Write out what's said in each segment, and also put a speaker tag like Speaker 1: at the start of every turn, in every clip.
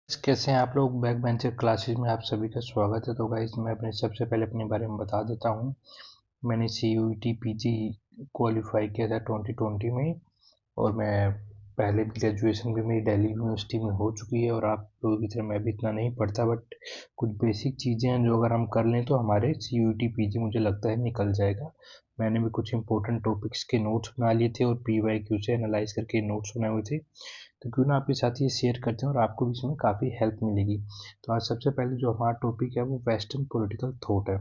Speaker 1: कैसे हैं आप लोग। बैक बेंचर क्लासेस में आप सभी का स्वागत है। तो गाइस मैं सबसे पहले अपने बारे में बता देता हूँ। मैंने CUET PG क्वालिफाई किया था 2020 में, और मैं पहले भी ग्रेजुएशन भी मेरी दिल्ली यूनिवर्सिटी में हो चुकी है। और आप लोगों की तरह मैं भी इतना नहीं पढ़ता, बट कुछ बेसिक चीज़ें हैं जो अगर हम कर लें तो हमारे CUET PG मुझे लगता है निकल जाएगा। मैंने भी कुछ इंपॉर्टेंट टॉपिक्स के नोट्स बना लिए थे और PYQ से एनालाइज करके नोट्स बनाए हुए थे, तो क्यों ना आपके साथ ये शेयर करते हैं और आपको भी इसमें काफ़ी हेल्प मिलेगी। तो आज सबसे पहले जो हमारा टॉपिक है वो वेस्टर्न पॉलिटिकल थॉट है।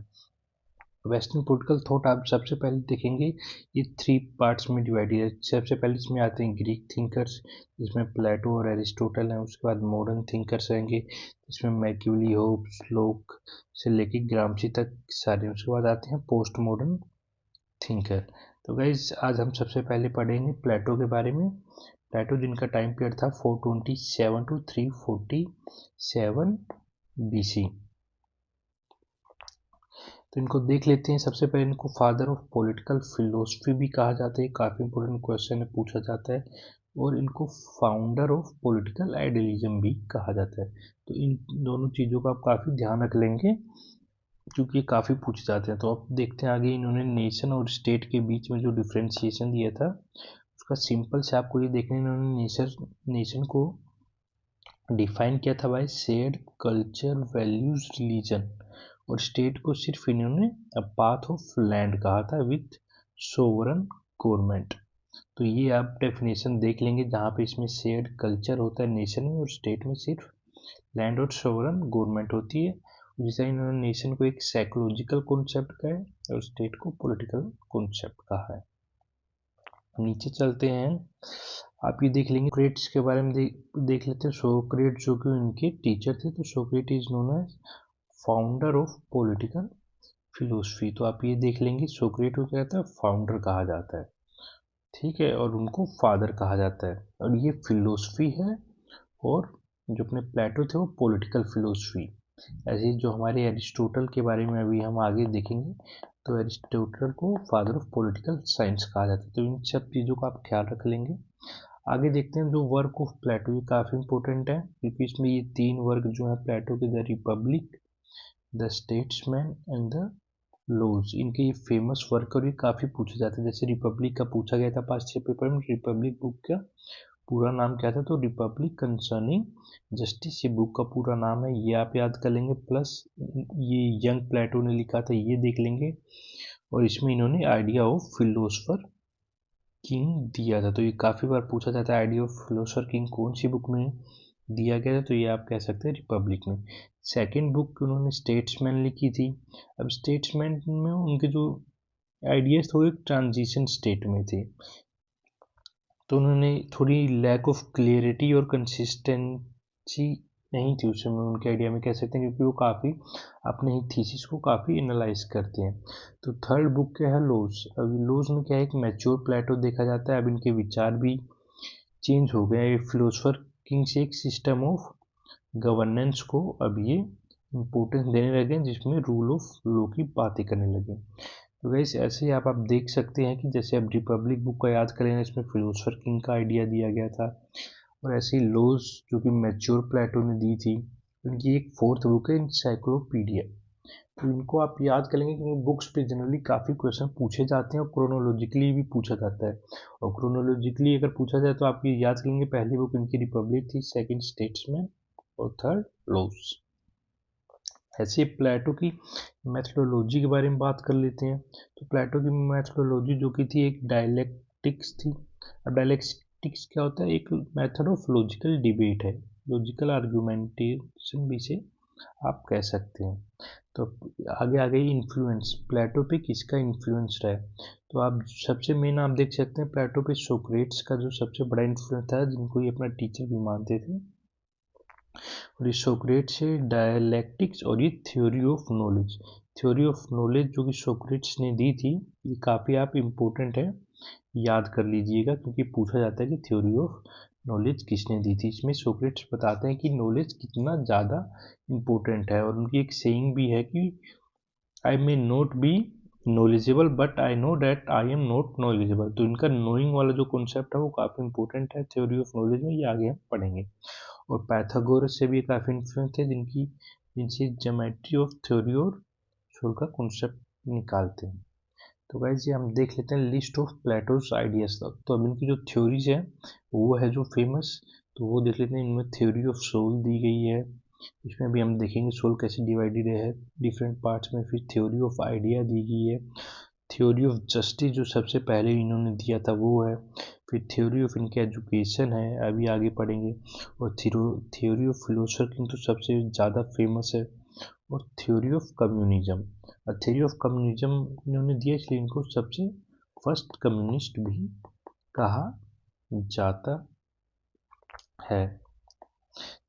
Speaker 1: वेस्टर्न पॉलिटिकल थॉट आप सबसे पहले देखेंगे, ये 3 पार्ट्स में डिवाइडेड है। सबसे पहले इसमें आते हैं ग्रीक थिंकर्स, जिसमें प्लेटो और एरिस्टोटल हैं। उसके बाद मॉडर्न थिंकर्स रहेंगे, जिसमें मैक्यूली, होब्स, लोक से लेके ग्रामची तक सारे। उसके बाद आते हैं पोस्ट मॉडर्न थिंकर। तो गाइज आज हम सबसे पहले पढ़ेंगे प्लेटो के बारे में। प्लेटो जिनका टाइम पीरियड था 427 टू 347 BC। तो इनको देख लेते हैं। सबसे पहले इनको फादर ऑफ पॉलिटिकल फिलोसफी भी कहा जाता है, काफ़ी इंपॉर्टेंट क्वेश्चन है, पूछा जाता है। और इनको फाउंडर ऑफ पॉलिटिकल आइडियलिज्म भी कहा जाता है। तो इन दोनों चीज़ों का आप काफ़ी ध्यान रख लेंगे, क्योंकि ये काफ़ी पूछे जाते हैं। तो अब देखते हैं आगे, इन्होंने नेशन और स्टेट के बीच में जो डिफ्रेंशिएशन दिया था उसका सिंपल से आपको ये देखना है। इन्होंने नेशन को डिफाइन किया था by shared culture, values, religion. और स्टेट को सिर्फ इन्होंने अ पाथ ऑफ लैंड कहा था विथ सोवरन गवर्नमेंट। तो ये आप डेफिनेशन देख लेंगे, जहाँ पे इसमें शेयर्ड कल्चर होता है नेशन में, और स्टेट में सिर्फ लैंड और सोवरन गवर्नमेंट होती है। जैसे इन्होंने नेशन को एक साइकोलॉजिकल कॉन्सेप्ट कहा है और स्टेट को पॉलिटिकल कॉन्सेप्ट कहा है। नीचे चलते हैं, आप ये देख लेंगे सोक्रेट्स के बारे में देख लेते हैं। सोक्रेट जो कि उनके टीचर थे, तो Socrates is known as founder of political philosophy. तो आप ये देख लेंगे सोक्रेट को क्या कहता है, फाउंडर कहा जाता है, ठीक है, और उनको फादर कहा जाता है। और ये फिलोसफी है, और जो अपने प्लेटो थे वो पॉलिटिकल फिलोसफी। ऐसे ही जो हमारे एरिस्टोटल के बारे में अभी हम आगे देखेंगे, तो एरिस्टोटल को फादर ऑफ पॉलिटिकल साइंस कहा जाता है। तो इन सब चीज़ों का आप ख्याल रख लेंगे। आगे देखते हैं जो वर्क ऑफ प्लेटो, ये काफ़ी इंपॉर्टेंट है, क्योंकि इसमें ये 3 वर्क जो है प्लेटो के, the Republic, the Statesman and the Laws, इनके ये फेमस वर्क और ये काफ़ी पूछे जाते हैं। जैसे रिपब्लिक का पूछा गया था 5-6 पेपर में, रिपब्लिक बुक का पूरा नाम क्या था, तो रिपब्लिक कंसर्निंग जस्टिस ये बुक का पूरा नाम है, ये आप याद कर लेंगे। प्लस ये यंग प्लेटो ने लिखा था, ये देख लेंगे। और इसमें इन्होंने आइडिया ऑफ फिलोसफर किंग दिया था, तो ये काफ़ी बार पूछा जाता है आइडिया ऑफ फिलोसफर किंग कौन सी बुक में दिया गया था, तो ये आप कह सकते हैं रिपब्लिक में। सेकेंड बुक उन्होंने स्टेट्समैन लिखी थी। अब स्टेट्समैन में उनके जो आइडियाज थे वो एक ट्रांजिशन स्टेट में थे, तो उन्होंने थोड़ी लैक ऑफ क्लियरिटी और कंसिस्टेंसी नहीं थी उसमें, उनके आइडिया में कह सकते हैं, क्योंकि वो काफ़ी अपने ही थीसिस को काफ़ी एनालाइज करते हैं। तो थर्ड बुक क्या है, लॉज। अब लॉज में क्या है, एक मैच्योर प्लेटो देखा जाता है। अब इनके विचार भी चेंज हो गए, ये फिलोसफर किंग से एक सिस्टम ऑफ गवर्नेंस को अब ये इम्पोर्टेंस देने लगे, जिसमें रूल ऑफ लॉ की बातें करने लगे। तो वैस ऐसे ही आप देख सकते हैं कि जैसे अब रिपब्लिक बुक का याद करें, इसमें फिलोसफर किंग का आइडिया दिया गया था। और ऐसे ही लॉज जो कि मैच्योर प्लेटो ने दी थी, उनकी एक फोर्थ बुक है इंसाइक्लोपीडिया। तो इनको आप याद करेंगे, क्योंकि बुक्स पे जनरली काफ़ी क्वेश्चन पूछे जाते हैं और क्रोनोलॉजिकली भी पूछा जाता है। और क्रोनोलॉजिकली अगर पूछा जाए तो आप ये याद करेंगे, पहली बुक इनकी रिपब्लिक थी, सेकंड स्टेट्समैन, और थर्ड लॉज। ऐसे प्लेटो की मैथडोलॉजी के बारे में बात कर लेते हैं। तो प्लेटो की मैथडोलॉजी जो कि थी एक डायलेक्टिक्स थी। अब डायलेक्टिक्स क्या होता है, एक मेथड ऑफ लॉजिकल डिबेट है, लॉजिकल आर्गुमेंटेशन भी से आप कह सकते हैं। तो आगे आगे इन्फ्लुएंस, प्लेटो पे किसका इन्फ्लुएंस रहा है, तो आप सबसे मेन आप देख सकते हैं प्लेटो पे सोक्रेट्स का जो सबसे बड़ा इन्फ्लुएंस था, जिनको ये अपना टीचर भी मानते थे। और ये सोक्रेट्स से डायलैक्टिक्स और ये theory of knowledge, theory of knowledge जो कि सोक्रेट्स ने दी थी, ये काफ़ी आप इम्पोर्टेंट है, याद कर लीजिएगा, क्योंकि पूछा जाता है कि थ्योरी ऑफ नॉलेज किसने दी थी। इसमें सोक्रेट्स बताते हैं कि नॉलेज कितना ज़्यादा इम्पोर्टेंट है, और उनकी एक सेइंग भी है कि I may not be knowledgeable but I know that I am not knowledgeable. तो इनका नोइंग वाला जो कॉन्सेप्ट है वो काफ़ी इंपॉर्टेंट है थ्योरी ऑफ नॉलेज में, ये आगे हम पढ़ेंगे। और पाइथागोरस से भी काफ़ी इन्फ्लुएंस थे, जिनसे ज्योमेट्री ऑफ थ्योरी और सोल का कॉन्सेप्ट निकालते हैं। तो गाइस ये हम देख लेते हैं लिस्ट ऑफ प्लेटोस आइडियाज तक। तो अब इनकी जो थ्योरीज है वो है जो फेमस, तो वो देख लेते हैं। इनमें थ्योरी ऑफ सोल दी गई है, इसमें भी हम देखेंगे सोल कैसे डिवाइडेड है डिफरेंट पार्ट्स में। फिर थ्योरी ऑफ आइडिया दी गई है, थ्योरी ऑफ जस्टिस जो सबसे पहले इन्होंने दिया था वो है, फिर थ्योरी ऑफ इनके एजुकेशन है, अभी आगे पढ़ेंगे, और थ्योरी ऑफ फिलोसफर की तो सबसे ज़्यादा फेमस है, और थ्योरी ऑफ कम्युनिज्म। और थ्योरी ऑफ कम्युनिज्म इन्होंने दिया इसलिए इनको सबसे फर्स्ट कम्युनिस्ट भी कहा जाता है।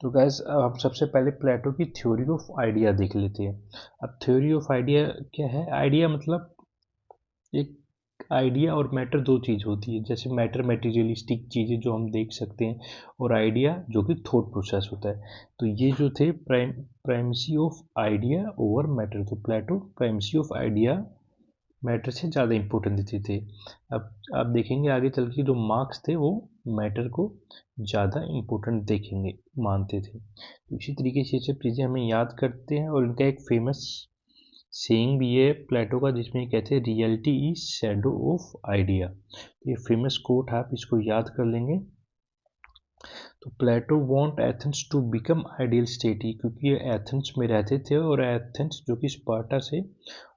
Speaker 1: तो गैस हम सबसे पहले प्लेटो की थ्योरी ऑफ आइडिया देख लेते हैं। अब थ्योरी ऑफ आइडिया क्या है? आइडिया मतलब एक आइडिया और मैटर दो चीज़ होती है, जैसे मैटर मटेरियलिस्टिक चीज़ें जो हम देख सकते हैं, और आइडिया जो कि थॉट प्रोसेस होता है। तो ये जो थे primacy of idea over matter, तो प्लेटो प्राइमेसी ऑफ आइडिया मैटर से ज़्यादा इम्पोर्टेंट देते थे। अब आप देखेंगे आगे चल के जो मार्क्स थे वो मैटर को ज़्यादा इम्पोर्टेंट देखेंगे, मानते थे। तो इसी तरीके से ये सब चीज़ें हमें याद करते हैं। और इनका एक फेमस सेइंग भी है प्लेटो का, जिसमें ये कहते हैं reality is shadow of idea. ये फेमस कोट है, आप इसको याद कर लेंगे। तो Plato want Athens to become ideal state ही, क्योंकि ये एथेंस में रहते थे और एथेंस जो कि स्पार्टा से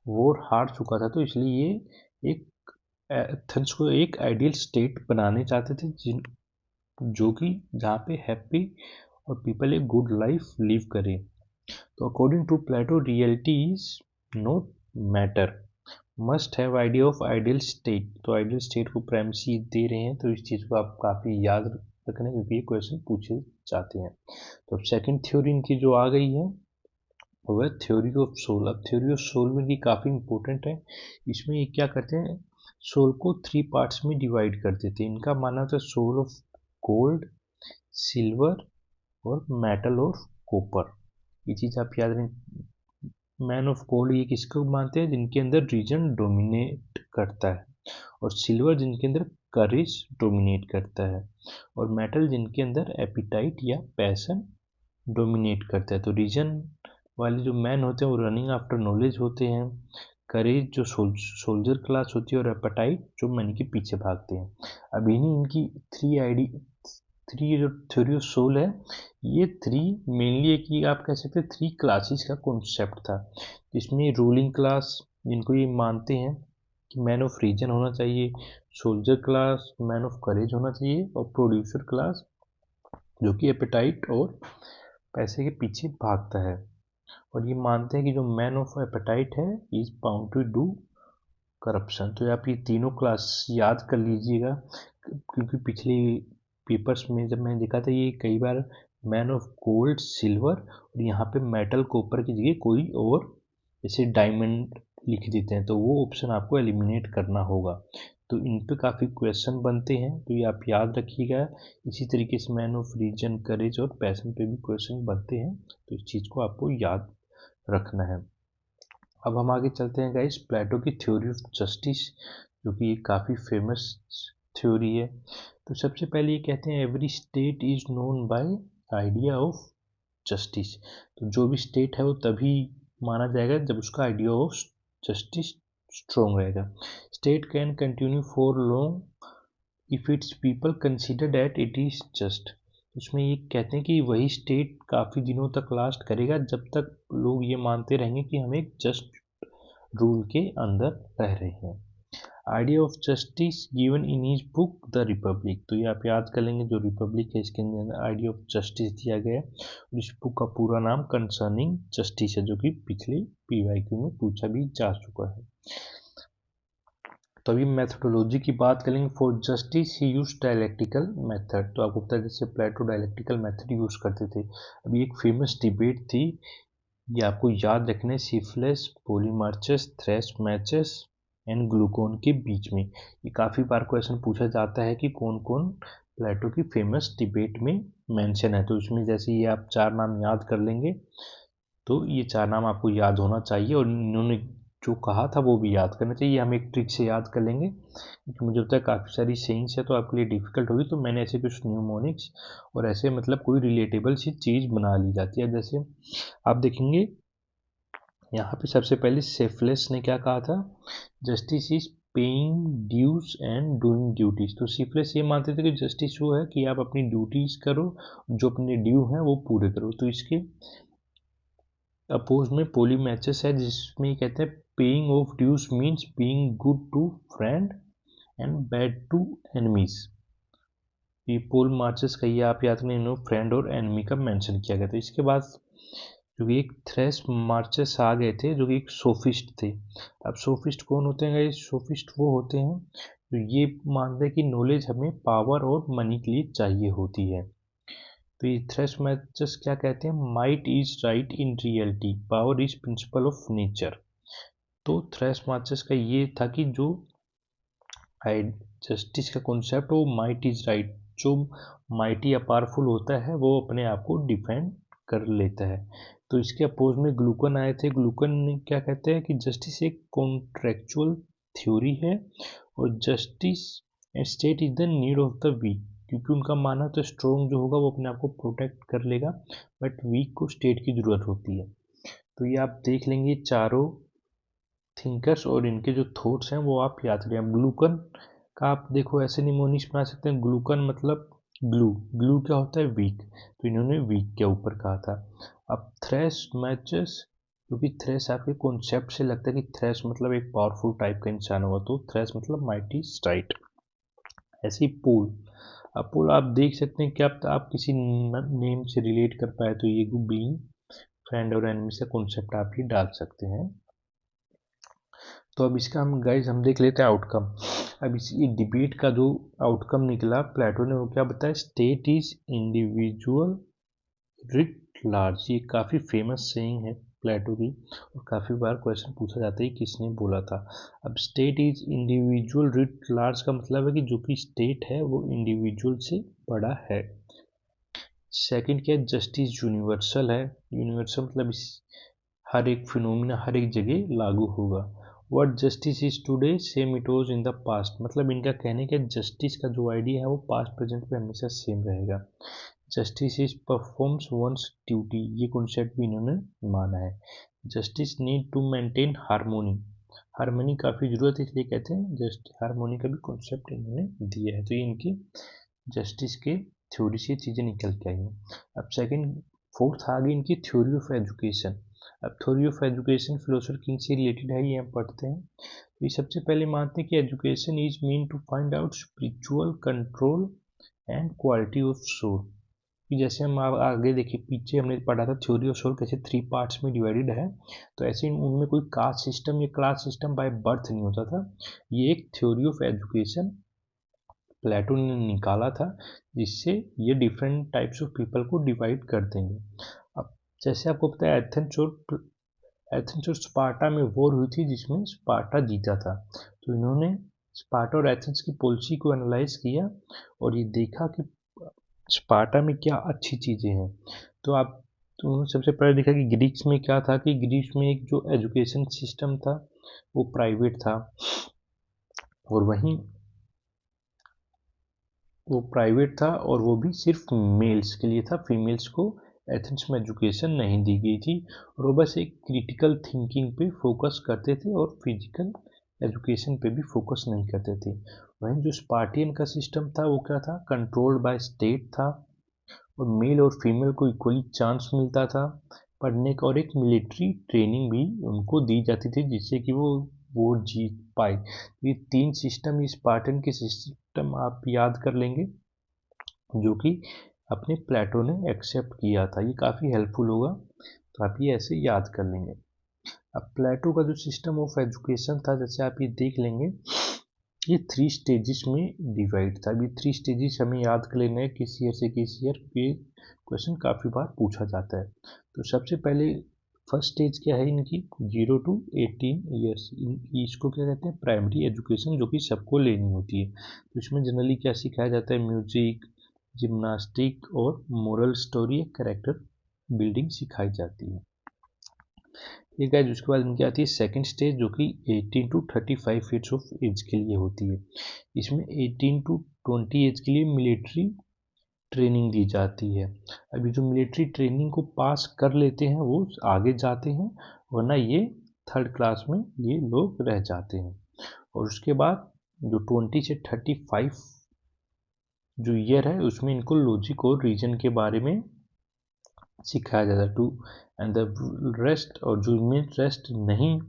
Speaker 1: वॉर हार चुका था, तो इसलिए ये एक एथेंस को एक आइडियल स्टेट बनाने चाहते थे, जो कि जहाँ पे हैप्पी और पीपल एक गुड लाइफ लिव करें। तो according to Plato reality is not matter, must have idea of ideal state. तो आइडियल स्टेट को प्राइमेसी दे रहे हैं, तो इस चीज़ को आप काफ़ी याद रखना, क्योंकि ये क्वेश्चन पूछे जाते हैं। तो अब सेकंड थ्योरी इनकी जो आ गई है वो है थ्योरी ऑफ सोल। अब थ्योरी ऑफ सोल में भी काफ़ी इंपॉर्टेंट है। इसमें ये क्या करते हैं, सोल को 3 पार्ट्स में डिवाइड कर देते हैं। इनका मानना था सोल ऑफ गोल्ड, सिल्वर और मेटल ऑफ कॉपर। ये चीज़ आप याद रखें। मैन ऑफ गोल्ड ये किसको मानते हैं? जिनके अंदर रीजन डोमिनेट करता है, और सिल्वर जिनके अंदर करेज डोमिनेट करता है, और मेटल जिनके अंदर एपिटाइट या पैशन डोमिनेट करता है। तो रीजन वाले जो मैन होते हैं वो रनिंग आफ्टर नॉलेज होते हैं, करेज जो सोल्जर क्लास होती है, और एपेटाइट जो मनी के पीछे भागते हैं। अब इन्हीं इनकी थ्री जो थ्योरी ऑफ सोल है, ये 3 मेनली एक ही आप कह सकते हैं 3 क्लासेस का कॉन्सेप्ट था, जिसमें रूलिंग क्लास जिनको ये मानते हैं कि मैन ऑफ रीजन होना चाहिए, soldier class man of courage होना चाहिए, और प्रोड्यूसर क्लास जो कि एपेटाइट और पैसे के पीछे भागता है। और ये मानते हैं कि जो मैन ऑफ एपेटाइट है is bound to do corruption. तो आप ये तीनों क्लास याद कर लीजिएगा, क्योंकि पिछले पेपर्स में जब मैंने देखा था ये कई बार मैन ऑफ गोल्ड, सिल्वर और यहाँ पे मेटल कॉपर की जगह कोई और जैसे डायमंड लिख देते हैं, तो वो ऑप्शन आपको एलिमिनेट करना होगा। तो इन पे काफ़ी क्वेश्चन बनते हैं, तो ये आप याद रखिएगा। इसी तरीके से मैन ऑफ रीजन, करेज और पैशन पे भी क्वेश्चन बनते हैं, तो इस चीज़ को आपको याद रखना है। अब हम आगे चलते हैं गाइस प्लेटो की थ्योरी ऑफ जस्टिस, जो कि काफ़ी फेमस थ्योरी है। तो सबसे पहले ये कहते हैं every state is known by idea of justice. तो जो भी स्टेट है वो तभी माना जाएगा जब उसका आइडिया ऑफ जस्टिस स्ट्रॉन्ग रहेगा। State can continue for long if it's people consider that it is just. उसमें ये कहते हैं कि वही स्टेट काफ़ी दिनों तक लास्ट करेगा जब तक लोग ये मानते रहेंगे कि हम एक जस्ट रूल के अंदर रह रहे हैं। Idea of justice given in his book the Republic. तो ये आप याद कर लेंगे, जो रिपब्लिक है इसके अंदर आइडिया ऑफ जस्टिस दिया गया है, और इस बुक का पूरा नाम कंसर्निंग जस्टिस है, जो कि पिछले PYQ में पूछा भी जा चुका है। तो अभी मेथोडोलॉजी की बात करेंगे। For justice he use dialectical method. तो आपको पता है जैसे प्लेटो डायलेक्टिकल मेथड यूज करते थे। अभी एक फेमस डिबेट थी, ये आपको याद रखना है, सिफिलिस, पोलीमार्चस, थ्रेस मैचेस एंड ग्लूकोन के बीच में। ये काफ़ी बार क्वेश्चन पूछा जाता है कि कौन कौन प्लेटो की फेमस डिबेट में मेंशन है। तो इसमें जैसे ये आप 4 नाम याद कर लेंगे, तो ये 4 नाम आपको याद होना चाहिए। और इन्होंने जो कहा था वो भी याद करना चाहिए। हम एक ट्रिक से याद कर लेंगे, क्योंकि मुझे लगता है काफ़ी सारी सेइंग्स है तो आपके लिए डिफ़िकल्ट होगी, तो मैंने ऐसे कुछ न्यूमोनिक्स और ऐसे मतलब कोई रिलेटेबल सी चीज़ बना ली जाती है। जैसे आप देखेंगे यहाँ पे सबसे पहले सेफलेस ने क्या कहा था, justice is paying dues and doing duties. तो सेफलेस ये मानते थे कि जस्टिस वो है कि आप अपनी ड्यूटीज करो, जो अपने ड्यू हैं वो पूरे करो। तो इसके अपोज में पोलीमैचेस है, जिसमें ये कहते हैं paying of dues means being good to friend and bad to enemies. ये पोल मार्चेस का ये आप याद करें, इन्होंने फ्रेंड और एनिमी का मेंशन किया गया था। इसके बाद जो कि एक थ्रेस मार्चेस आ गए थे जो कि एक सोफिस्ट थे। अब सोफिस्ट कौन होते हैं गाइस? सोफिस्ट वो होते हैं जो ये मानते हैं कि नॉलेज हमें पावर और मनी के लिए चाहिए होती है। तो ये थ्रेस मार्चेस क्या कहते हैं? Might is right in reality, power is principle of nature. तो थ्रेस मार्चेस का ये था कि जो जस्टिस का कॉन्सेप्ट वो माइट इज राइट, जो माइटी या पावरफुल होता है वो अपने आप को डिफेंड कर लेता है। तो इसके अपोज में ग्लूकन आए थे। ग्लूकन ने क्या कहते हैं कि जस्टिस एक कॉन्ट्रेक्चुअल थ्योरी है और justice and state is the need of the weak, क्योंकि उनका मानना तो स्ट्रॉन्ग जो होगा वो अपने आप को प्रोटेक्ट कर लेगा, बट वीक को स्टेट की ज़रूरत होती है। तो ये आप देख लेंगे चारों थिंकर्स और इनके जो थॉट्स हैं वो आप याद करें। ग्लूकन का आप देखो ऐसे निमोनिक्स बना सकते हैं, ग्लूकन मतलब ग्लू, ग्लू क्या होता है? वीक, तो इन्होंने वीक के ऊपर कहा था। अब थ्रेस मैचेस, क्योंकि थ्रेस आपके कॉन्सेप्ट से लगता है कि थ्रेस मतलब एक पावरफुल टाइप का इंसान होगा, तो थ्रेस मतलब माइटी स्ट्राइट। ऐसे ही पोल, अब पोल आप देख सकते हैं कि आप किसी नेम से रिलेट कर पाए तो ये बीइंग फ्रेंड और एनिमी से कॉन्सेप्ट आप ही डाल सकते हैं। तो अब इसका हम गाइज हम देख लेते हैं आउटकम। अब इस ये डिबेट का जो आउटकम निकला प्लेटो ने वो क्या बताया? State is individual writ large. ये काफ़ी फेमस सेइंग है प्लेटो की और काफ़ी बार क्वेश्चन पूछा जाता है किसने बोला था। अब state is individual writ large का मतलब है कि जो कि स्टेट है वो इंडिविजुअल से बड़ा है। सेकंड क्या है? जस्टिस यूनिवर्सल है। यूनिवर्सल मतलब इस हर एक फिनोमिना हर एक जगह लागू होगा। What justice is today same it was in the past, मतलब इनका कहने का जस्टिस का जो आइडिया है वो पास्ट प्रेजेंट में हमेशा सेम रहेगा। Justice is performs once duty, ये कॉन्सेप्ट भी इन्होंने माना है। Justice need to maintain harmony, harmony काफ़ी ज़रूरत है इसलिए कहते हैं जस्ट हारमोनी का भी कॉन्सेप्ट इन्होंने दिया है। तो ये इनकी जस्टिस के थ्योरी से चीज़ें निकल के आई हैं। अब सेकंड फोर्थ आ गई इनकी थ्योरी ऑफ एजुकेशन। अब theory of education philosopher king से रिलेटेड है, ये हम पढ़ते हैं। तो ये सबसे पहले मानते हैं कि education is mean to find out spiritual control and quality of soul. कि जैसे हम आगे देखिए पीछे हमने पढ़ा था थ्योरी ऑफ सोल कैसे 3 पार्ट्स में डिवाइडेड है, तो ऐसे उनमें कोई कास्ट सिस्टम या क्लास सिस्टम बाय बर्थ नहीं होता था। ये एक थ्योरी ऑफ एजुकेशन प्लेटो ने निकाला था, जिससे ये डिफरेंट टाइप्स ऑफ पीपल को डिवाइड कर देंगे। अब जैसे आपको पता है एथेंस और स्पार्टा में वॉर हुई थी जिसमें स्पार्टा जीता था। तो इन्होंने स्पार्टा और एथेंस की पॉलिसी को एनालाइज किया और ये देखा कि स्पार्टा में क्या अच्छी चीज़ें हैं। तो आप तो उन्होंने सबसे पहले देखा कि ग्रीक्स में क्या था, कि ग्रीक्स में एक जो एजुकेशन सिस्टम था वो प्राइवेट था, और वहीं वो प्राइवेट था और वो भी सिर्फ मेल्स के लिए था, फीमेल्स को एथेंस में एजुकेशन नहीं दी गई थी। और वो बस एक क्रिटिकल थिंकिंग पे फोकस करते थे और फिजिकल एजुकेशन पे भी फोकस नहीं करते थे। वहीं जो स्पार्टियन का सिस्टम था वो क्या था? कंट्रोल्ड बाय स्टेट था और मेल और फीमेल को इक्वली चांस मिलता था पढ़ने का, और एक मिलिट्री ट्रेनिंग भी उनको दी जाती थी जिससे कि वो जीत पाए। ये 3 सिस्टम, इस स्पार्टन के सिस्टम आप याद कर लेंगे जो कि अपने प्लेटो ने एक्सेप्ट किया था। ये काफ़ी हेल्पफुल होगा, तो आप ये ऐसे याद कर लेंगे। अब प्लेटो का जो सिस्टम ऑफ एजुकेशन था, जैसे आप ये देख लेंगे, ये 3 स्टेजेस में डिवाइड था। अभी 3 स्टेजेस हमें याद कर लेना है किस ईयर से किस ईयर, ये क्वेश्चन काफ़ी बार पूछा जाता है। तो सबसे पहले फर्स्ट स्टेज क्या है इनकी? 0 to 18 ईयर्स, इसको क्या कहते हैं? प्राइमरी एजुकेशन, जो कि सबको लेनी होती है। तो इसमें जनरली क्या सिखाया जाता है? म्यूजिक, जिम्नास्टिक और मोरल स्टोरी, कैरेक्टर बिल्डिंग सिखाई जाती है। ये गाइस उसके बाद इनकी आती है सेकंड स्टेज, जो कि 18 टू 35 ईयर्स ऑफ एज के लिए होती है। इसमें 18 टू 20 एज के लिए मिलिट्री ट्रेनिंग दी जाती है। अभी जो मिलिट्री ट्रेनिंग को पास कर लेते हैं वो आगे जाते हैं, वरना ये थर्ड क्लास में ये लोग रह जाते हैं। और उसके बाद जो 20 से 35 जो ईयर है उसमें इनको लॉजिक और रीजन के बारे में सिखाया जाता है। टू एंड द रेस्ट, और जो इनमें रेस्ट नहीं,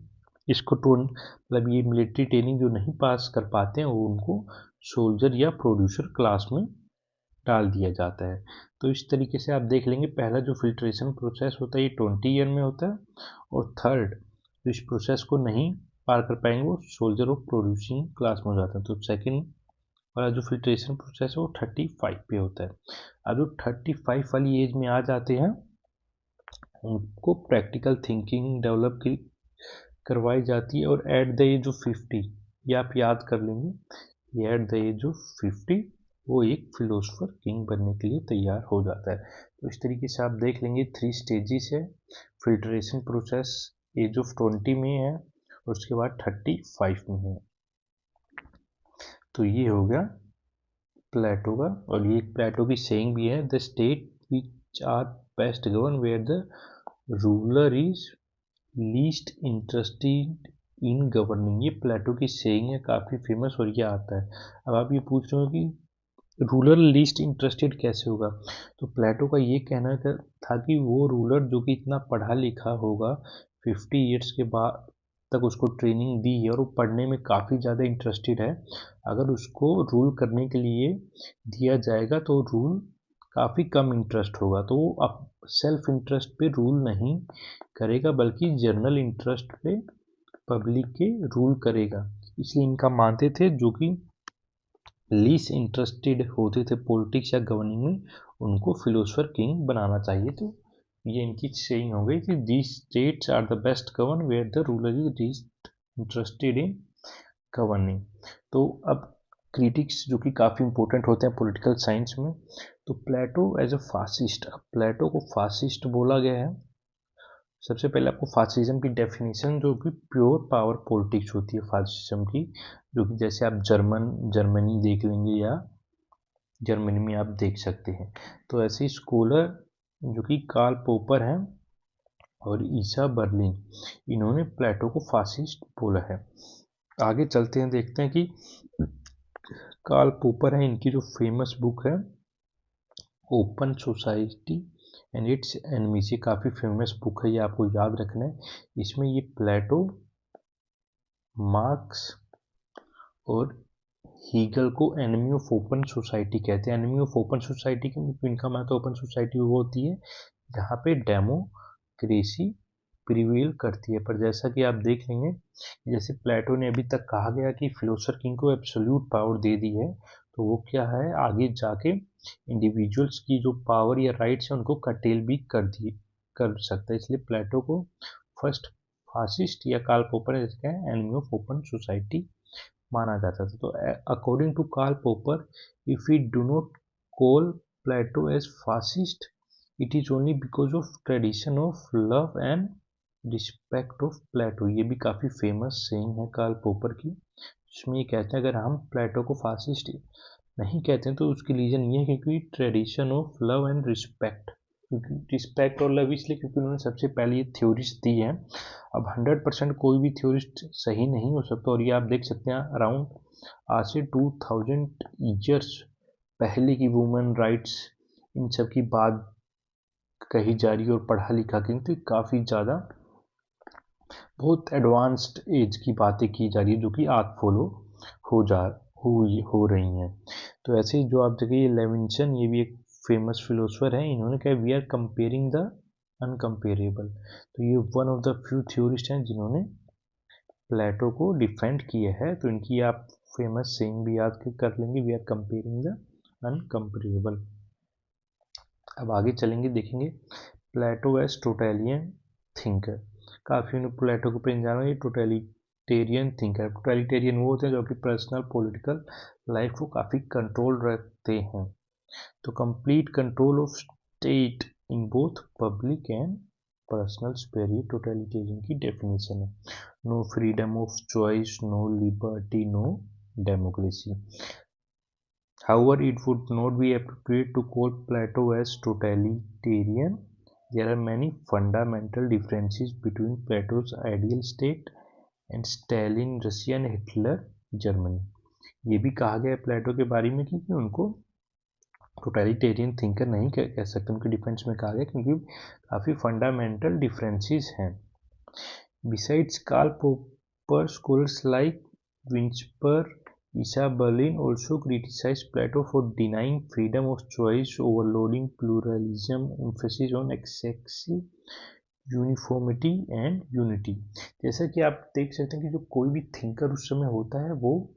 Speaker 1: इसको मतलब ये मिलिट्री ट्रेनिंग जो नहीं पास कर पाते हैं वो उनको सोल्जर या प्रोड्यूसर क्लास में डाल दिया जाता है। तो इस तरीके से आप देख लेंगे, पहला जो फिल्ट्रेशन प्रोसेस होता है ये 20 ईयर में होता है, और थर्ड जो इस प्रोसेस को नहीं पार कर पाएंगे वो सोल्जर ऑफ प्रोड्यूसिंग क्लास में हो जाता है। तो सेकेंड वाला जो फिल्ट्रेशन प्रोसेस है वो 35 पे होता है। अब जो 35 वाली एज में आ जाते हैं उनको प्रैक्टिकल थिंकिंग डेवलप की करवाई जाती है, और एट द एज ऑफ 50, ये आप याद कर लेंगे, ये एट द एज ऑफ 50 वो एक फिलोसफर किंग बनने के लिए तैयार हो जाता है। तो इस तरीके से आप देख लेंगे 3 स्टेजेस है। फिल्ट्रेशन प्रोसेस एज ऑफ 20 में है, और उसके बाद 35 में है। तो ये हो गया प्लेटो का, और ये प्लेटो की सेइंग भी है, the state which are best govern where the ruler is least interested in governing. ये प्लेटो की सेइंग है, काफ़ी फेमस, और ये आता है। अब आप ये पूछ रहे हो कि रूलर लीस्ट इंटरेस्टेड कैसे होगा, तो प्लेटो का ये कहना था कि वो रूलर जो कि इतना पढ़ा लिखा होगा, 50 ईयर्स के बाद तक उसको ट्रेनिंग दी है और वो पढ़ने में काफ़ी ज़्यादा इंटरेस्टेड है, अगर उसको रूल करने के लिए दिया जाएगा तो रूल काफ़ी कम इंटरेस्ट होगा, तो वो अब सेल्फ इंटरेस्ट पे रूल नहीं करेगा बल्कि जनरल इंटरेस्ट पे पब्लिक के रूल करेगा। इसलिए इनका मानते थे जो कि लीस्ट इंटरेस्टेड होते थे पॉलिटिक्स या गवर्निंग में, उनको फिलोसफर किंग बनाना चाहिए। तो ये इनकी सेइंग हो गई कि these states are the best govern where the ruler is least interested in governing. तो अब क्रिटिक्स जो कि काफ़ी इंपॉर्टेंट होते हैं पॉलिटिकल साइंस में, तो प्लेटो एज अ फासिस्ट, अब प्लेटो को फासिस्ट बोला गया है। सबसे पहले आपको फासिज्म की डेफिनेशन, जो कि प्योर पावर पॉलिटिक्स होती है फासिज्म की, जो कि जैसे आप जर्मनी देख लेंगे या जर्मनी में आप देख सकते हैं। तो ऐसे स्कॉलर जो कि कार्ल पोपर हैं और ईसा बर्लिन, इन्होंने प्लेटो को फासिस्ट बोला है। आगे चलते हैं, देखते हैं कि कार्ल पोपर है, इनकी जो फेमस बुक है open society and it's enemies, ये काफ़ी फेमस बुक है, ये आपको याद रखना है। इसमें ये प्लेटो, मार्क्स और हीगल को एनिमी ऑफ ओपन सोसाइटी कहते हैं। एनिमी ऑफ ओपन सोसाइटी क्योंकि इनका मतलब ओपन सोसाइटी वो होती है जहाँ पे डेमोक्रेसी प्रिवेल करती है। पर जैसा कि आप देख लेंगे, जैसे प्लेटो ने अभी तक कहा गया कि फिलोसफर किंग को एब्सोल्यूट पावर दे दी है, तो वो क्या है, आगे जाके इंडिविजुअल्स की जो पावर या राइट्स है उनको कटेल भी कर सकता है। इसलिए प्लेटो को फर्स्ट फासिस्ट या Karl Popper enemy of open society माना जाता था। तो according to Karl Popper, if we do not call Plato as fascist, it is only because of tradition of love and respect of Plato. ये भी काफ़ी famous saying है Karl पोपर की, जिसमें ये कहते हैं अगर हम प्लेटो को फासिस्ट नहीं कहते हैं तो उसकी रीज़न ये है क्योंकि tradition of love and respect, क्योंकि रिस्पेक्ट और लव इसलिए क्योंकि उन्होंने सबसे पहले ये थ्योरीज दी हैं। अब 100% कोई भी थ्योरिस्ट सही नहीं हो सकता, और ये आप देख सकते हैं अराउंड आज से 2000 ईयर्स पहले की वुमेन राइट्स इन सब की बात कही जा रही है और पढ़ा लिखा किंतु काफ़ी ज़्यादा बहुत एडवांस्ड एज की बातें की जा रही है जो कि आज फॉलो हो जा हो रही हैं। तो ऐसे ही जो आप जगह ये लेविंसन, ये भी एक फेमस फिलोसफर है, इन्होंने कहा we are comparing the uncomparable. तो ये one of the few theorist हैं जिन्होंने प्लेटो को डिफेंड किया है। तो इनकी आप फेमस सेइंग भी याद कर लेंगे, we are comparing the uncomparable. अब आगे चलेंगे, देखेंगे प्लेटो एज टोटलियन थिंकर। काफ़ी उन्हें प्लेटो के ऊपर जाना, ये टोटलिटेरियन थिंकर। टोटलिटेरियन वो होते हैं जो कि पर्सनल पॉलिटिकल लाइफ को काफ़ी कंट्रोल रखते हैं। तो complete control of state in both public and personal sphere ये टोटलिटेरियन की डेफिनेशन है। No freedom of choice, no liberty, no democracy. However, it would not be appropriate to call Plato as totalitarian. There are many fundamental differences between Plato's ideal state and Stalin Russia and Hitler Germany. ये भी कहा गया है Plato के बारे में कि उनको टोटलिटेरियन थिंकर नहीं कह सकते, उनके डिफेंस में कहा गया क्योंकि काफ़ी फंडामेंटल डिफरेंसेस हैं। Besides, Karl Popper, scholars like Winsper, Isabellin also criticized Plato for denying freedom of choice, overloading pluralism, emphasis on excessive uniformity and unity. जैसा कि आप देख सकते हैं कि जो कोई भी थिंकर उस समय होता है वो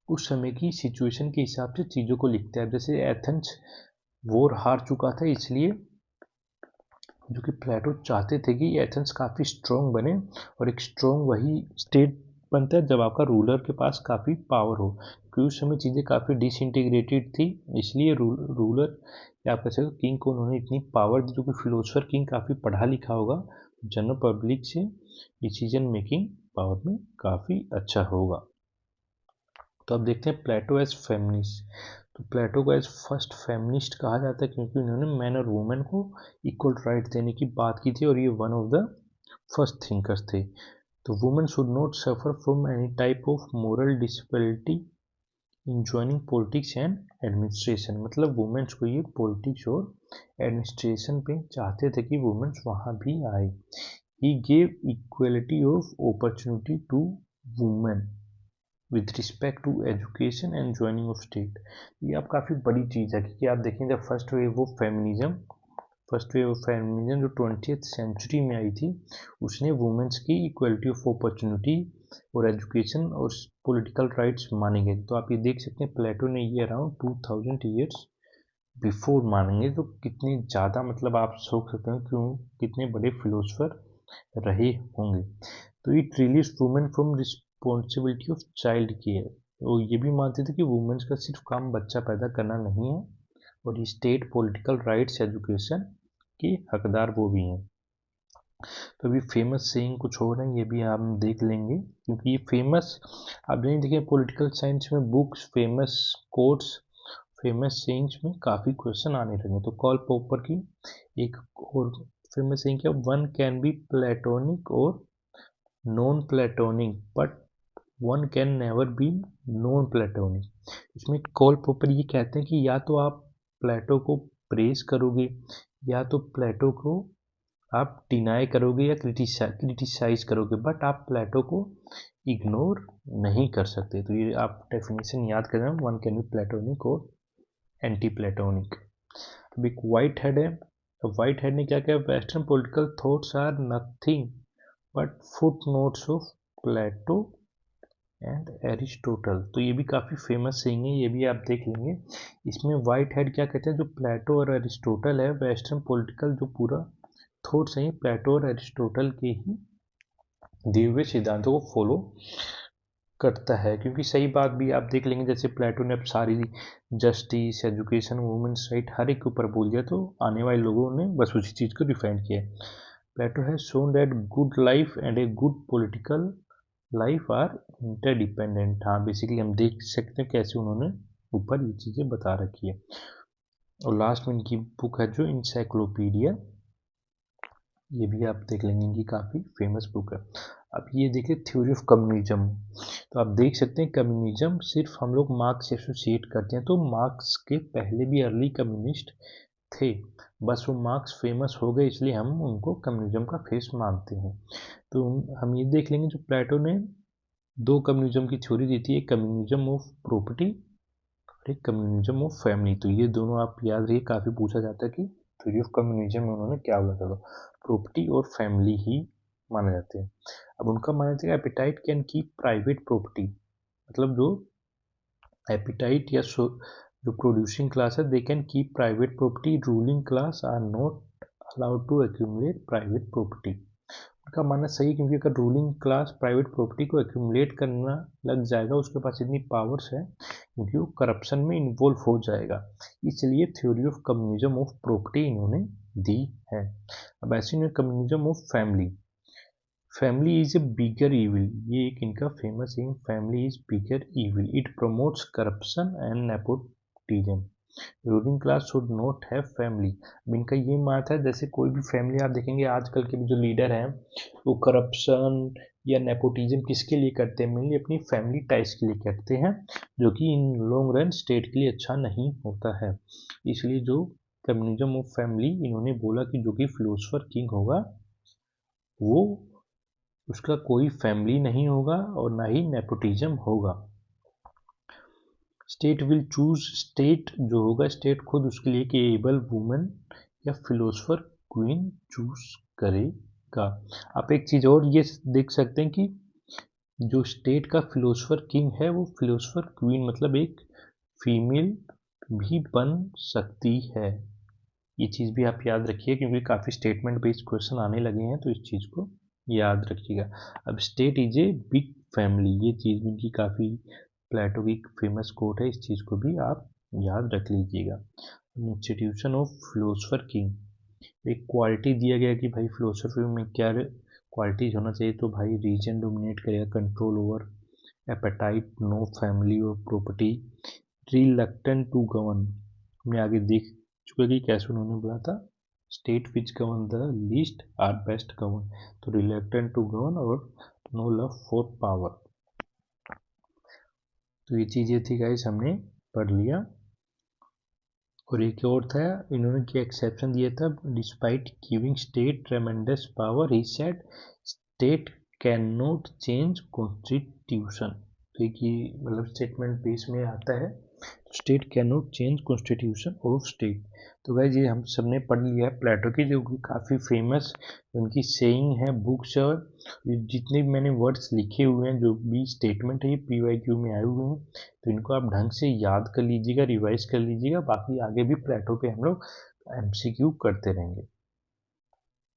Speaker 1: उस समय की सिचुएशन के हिसाब से चीज़ों को लिखता है। जैसे एथेंस वॉर हार चुका था, इसलिए जो कि प्लेटो चाहते थे कि एथेंस काफ़ी स्ट्रॉन्ग बने, और एक स्ट्रॉन्ग वही स्टेट बनता है जब आपका रूलर के पास काफ़ी पावर हो, क्योंकि उस समय चीज़ें काफ़ी डिसइंटीग्रेटेड थी, इसलिए रूलर या आप कह सकते हो किंग को उन्होंने इतनी पावर दी। जो कि फिलोसफर किंग काफ़ी पढ़ा लिखा होगा, जनरल पब्लिक से डिसीजन मेकिंग पावर में काफ़ी अच्छा होगा। तो अब देखते हैं प्लेटो एज फेमिनिस्ट। तो प्लेटो को एज फर्स्ट फेमिनिस्ट कहा जाता है क्योंकि उन्होंने मैन और वुमेन को इक्वल राइट देने की बात की थी, और ये one of the first thinkers थे। तो women should not suffer from any type of moral disability in joining politics and administration. मतलब वुमेन्स को ये पॉलिटिक्स और एडमिनिस्ट्रेशन पे चाहते थे कि वुमेन्स वहाँ भी आए। He gave equality of opportunity to women with respect to education and joining of state. ये आप काफ़ी बड़ी चीज़ है, क्योंकि आप देखें जब फर्स्ट वेव ऑफ फेमिनिज्म जो 20th सेंचुरी में आई थी, उसने वुमेन्स की इक्वलिटी ऑफ अपॉर्चुनिटी और एजुकेशन और पॉलिटिकल राइट्स माने गए। तो आप ये देख सकते हैं प्लेटो ने ये अराउंड 2000 ईयर्स बिफोर मानेंगे, तो कितने ज़्यादा, मतलब आप सोच सकते हैं क्यों कितने बड़े फिलोसफर रहे होंगे। तो it relieves women from responsibility of child care. वो ये भी मानते थे कि वुमेन्स का सिर्फ काम बच्चा पैदा करना नहीं है, और स्टेट पॉलिटिकल राइट्स एजुकेशन की हकदार वो भी हैं। तो अभी फेमस सेइंग कुछ और है, ये भी हम देख लेंगे, क्योंकि ये फेमस आप नहीं देखें पॉलिटिकल साइंस में books, famous quotes, famous sayings में काफ़ी क्वेश्चन आने लगे। तो कॉल पॉपर की एक और फेमस सेइंग क्या, वन कैन बी प्लेटोनिक और non platonic but one can never be non platonic. इसमें कॉल पॉपर ये कहते हैं कि या तो आप प्लेटो को प्रेज करोगे, या तो प्लेटो को आप डिनाई करोगे या क्रिटिसाइज करोगे, बट आप प्लेटो को इग्नोर नहीं कर सकते। तो ये आप डेफिनेशन याद करें, वन कैन बी प्लेटोनिक और एंटी प्लेटोनिक। अब एक वाइट हेड है। वाइट हेड ने क्या किया, western political thoughts are nothing but footnotes of Plato and Aristotle. तो ये भी काफ़ी फेमस सेइंग है, ये भी आप देख लेंगे। इसमें वाइट हेड क्या कहते हैं, जो प्लेटो और एरिस्टोटल है, वेस्टर्न पॉलिटिकल जो पूरा थॉट्स हैं प्लेटो और एरिस्टोटल के ही दिए हुए सिद्धांतों को फॉलो करता है। क्योंकि सही बात भी आप देख लेंगे, जैसे प्लेटो ने अब सारी जस्टिस, एजुकेशन, वुमेन्स राइट हर एक के ऊपर बोल दिया, तो आने वाले लोगों ने बस उसी चीज़ को डिफाइन किया। Plato has shown that good life and a good political life are interdependent. हाँ, बेसिकली हम देख सकते हैं कैसे उन्होंने ऊपर ये चीज़ें बता रखी है। और लास्ट में इनकी बुक है जो इंसाइक्लोपीडिया, ये भी आप देख लेंगे, इनकी काफ़ी फेमस बुक है। अब ये देखिए थ्योरी ऑफ कम्युनिज्म। तो आप देख सकते हैं कम्युनिज्म सिर्फ हम लोग मार्क्स से एसोसिएट करते हैं, तो मार्क्स के पहले भी अर्ली कम्युनिस्ट थे, बस वो मार्क्स फेमस हो गए इसलिए हम उनको कम्युनिज्म का फेस मानते हैं। तो हम ये देख लेंगे, जो प्लेटो ने दो कम्युनिज्म की थ्योरी दी थी, एक कम्युनिज्म ऑफ प्रॉपर्टी और एक कम्युनिज्म ऑफ फैमिली। तो ये दोनों आप याद रखिए, काफ़ी पूछा जाता है कि थ्योरी ऑफ कम्युनिज्म में उन्होंने क्या बोला था। प्रॉपर्टी और फैमिली ही माने जाते हैं। अब उनका माना जाता है appetite can keep private property, मतलब जो एपिटाइट या जो प्रोड्यूसिंग क्लास है, they can keep private property, ruling class are not allowed to accumulate private property. उनका मानना सही है, क्योंकि अगर रूलिंग क्लास प्राइवेट प्रॉपर्टी को एक्यूमुलेट करना लग जाएगा, उसके पास इतनी पावर्स है, क्योंकि वो करप्शन में इन्वॉल्व हो जाएगा, इसलिए theory of communism of property इन्होंने दी है। अब ऐसे communism of family, family is a bigger evil, ये एक इनका फेमस है, family is bigger evil, it promotes corruption and nepotism, ruling class should not have family. अब इनका ये मानना है जैसे कोई भी फैमिली आप देखेंगे आजकल के जो लीडर हैं वो करप्शन या नेपोटिज्म किसके लिए करते हैं, मेनली अपनी फैमिली टाइज के लिए करते हैं, जो कि इन लॉन्ग रन स्टेट के लिए अच्छा नहीं होता है। इसलिए जो कम्युनिज्म ऑफ फैमिली इन्होंने बोला कि जो कि फिलोसफर किंग होगा वो उसका कोई फैमिली नहीं होगा और ना ही नेपोटिज्म होगा। स्टेट विल चूज, स्टेट जो होगा स्टेट खुद उसके लिए कि एबल वुमेन या फिलोसफर क्वीन चूज करेगा। आप एक चीज और ये देख सकते हैं कि जो स्टेट का फिलोसफर किंग है वो फिलोसफर क्वीन मतलब एक फीमेल भी बन सकती है। ये चीज़ भी आप याद रखिए क्योंकि काफ़ी स्टेटमेंट बेस्ड क्वेश्चन आने लगे हैं, तो इस चीज़ को याद रखिएगा। अब state is a big family, ये चीज़ भी इनकी काफ़ी प्लेटो की फेमस कोट है, इस चीज़ को भी आप याद रख लीजिएगा। इंस्टीट्यूशन ऑफ फिलोसफर किंग, एक क्वालिटी दिया गया कि भाई फिलोसफी में क्या क्वालिटीज होना चाहिए, तो भाई रीजन डोमिनेट करेगा, control over appetite, no family और प्रॉपर्टी, रिलक्टेंट टू गवर्न, हमने आगे देख चुके कि कैसे उन्होंने बोला था state which govern the least are best govern, तो रिलक्टेंट टू गवर्न और नो लव फॉर पावर। तो ये चीज़ें थी गाइस हमने पढ़ लिया। और एक और था, इन्होंने क्या एक्सेप्शन दिया था, despite giving state ट्रेमेंडस power he said state can not change constitution, तो एक ये मतलब स्टेटमेंट बेस में आता है, state can not change constitution of state. तो गाइस ये हम सबने पढ़ लिया है प्लेटो की, जो कि काफ़ी फेमस उनकी सेइंग है बुक्स, और जितने भी मैंने वर्ड्स लिखे हुए हैं जो भी स्टेटमेंट है ये PYQ में आए हुए हैं, तो इनको आप ढंग से याद कर लीजिएगा, रिवाइज कर लीजिएगा, बाकी आगे भी प्लेटो पे हम लोग MCQ करते रहेंगे।